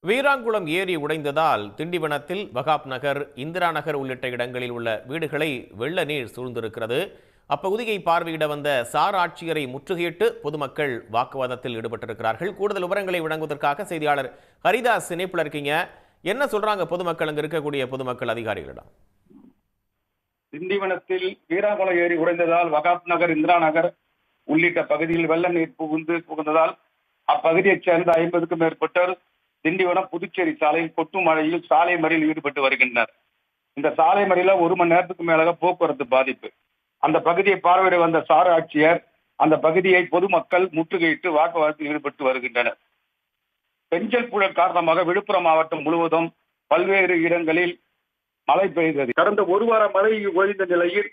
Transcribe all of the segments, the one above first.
வீராங்குளம் ஏரி உடைந்ததால் திண்டிவனத்தில் வகாப் நகர், இந்திரா நகர் உள்ளிட்ட இடங்களில் உள்ள வீடுகளை வெள்ள நீர் சூழ்ந்திருக்கிறது. அப்பகுதியை பார்வையிட வந்த சார் ஆட்சியரை முற்றுகையிட்டு பொதுமக்கள் வாக்குவாதத்தில் ஈடுபட்டிருக்கிறார்கள். கூடுதல் விவரங்களை வழங்குவதற்காக செய்தியாளர் ஹரிதாஸ் இணைப்புல இருக்கீங்க. என்ன சொல்றாங்க பொதுமக்கள், அங்க இருக்கக்கூடிய பொதுமக்கள் அதிகாரிகளிடம்? திண்டிவனத்தில் வீராங்குளம் ஏரி உடைந்ததால் வகாப் நகர், இந்திரா நகர் உள்ளிட்ட பகுதியில் வெள்ள நீர் புகுந்ததால் அப்பகுதியைச் சேர்ந்த 50க்கும் மேற்பட்டோர் திண்டிவனம் புதுச்சேரி சாலையில் கொட்டும் மழையில் சாலை மறியலில் ஈடுபட்டு வருகின்றனர். இந்த சாலை மறியல 1 மணி நேரத்துக்கு மேலாக போக்குவரத்து பாதிப்பு. அந்த பகுதியை பார்வையிட வந்த சார் ஆட்சியர் அந்த பகுதியை பொதுமக்கள் முற்றுகையிட்டு வாக்குவாதத்தில் ஈடுபட்டு வருகின்றனர். பெஞ்சல் புயல் காரணமாக விழுப்புரம் மாவட்டம் முழுவதும் பல்வேறு இடங்களில் மழை பெய்தது. கடந்த 1 வார மழை ஒழிந்த நிலையில்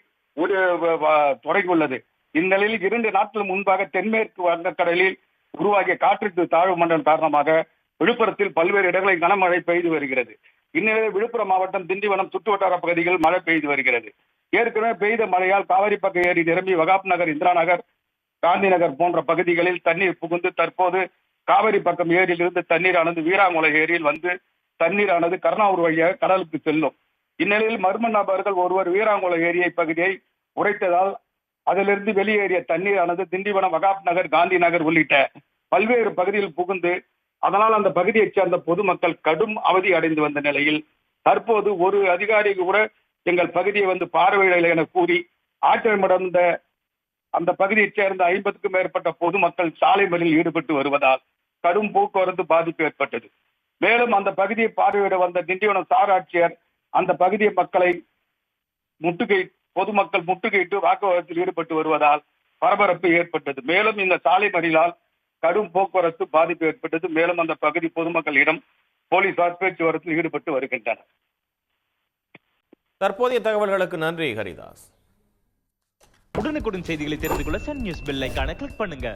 தொடங்கியுள்ளது. இந்நிலையில் 2 நாட்கள் முன்பாக தென்மேற்கு வங்கக்கடலில் உருவாகிய காற்றழுத்த தாழ்வு மண்டலம் காரணமாக விழுப்புரத்தில் பல்வேறு இடங்களில் கனமழை பெய்து வருகிறது. இந்நிலையில் விழுப்புரம் மாவட்டம் திண்டிவனம் சுற்றுவட்டார பகுதிகளில் மழை பெய்து வருகிறது. ஏற்கனவே பெய்த மழையால் காவிரிப்பக்க ஏரி நிரம்பி வகாப் நகர், இந்திரா நகர், காந்தி நகர் போன்ற பகுதிகளில் தண்ணீர் புகுந்து தற்போது காவிரி பக்கம் ஏரியிலிருந்து தண்ணீரானது வீராங்குளம் ஏரியில் வந்து தண்ணீரானது கர்ணாவூர் வழியாக கடலுக்கு செல்லும். இந்நிலையில் மர்ம நபர்கள் ஒருவர் வீராங்குளம் ஏரியை பகுதியை உடைத்ததால் அதிலிருந்து வெளியேறிய தண்ணீரானது திண்டிவனம், வகாப் நகர், காந்தி நகர் உள்ளிட்ட பல்வேறு பகுதியில் புகுந்து அதனால் அந்த பகுதியைச் சேர்ந்த பொதுமக்கள் கடும் அவதி அடைந்து வந்த நிலையில் தற்போது ஒரு அதிகாரி கூட எங்கள் பகுதியை வந்து பார்வையிடலை என கூறி ஆச்சரியமடைந்த அந்த பகுதியைச் சேர்ந்த 50க்கும் மேற்பட்ட பொதுமக்கள் சாலை மறியலில் ஈடுபட்டு வருவதால் கடும் போக்குவரத்து பாதிப்பு ஏற்பட்டது. மேலும் அந்த பகுதியை பார்வையிட வந்த திண்டிவனம் சார் ஆட்சியர் அந்த பகுதிய மக்களை பொதுமக்கள் முற்றுகையிட்டு வாக்குவாதத்தில் ஈடுபட்டு வருவதால் பரபரப்பு ஏற்பட்டது. மேலும் இந்த சாலை மறியலால் கடும் போக்குவரத்து பாதிப்பு ஏற்பட்டது. மேலும் அந்த பகுதி பொதுமக்களிடம் போலீசார் பேச்சுவார்த்தையில் ஈடுபட்டு வருகின்றனர். தற்போதைய தகவல்களுக்கு நன்றி ஹரிதாஸ். உடனுக்குடன் செய்திகளை தெரிந்து கொள்ள சன் நியூஸ் பெல் ஐகானை கிளிக் பண்ணுங்க.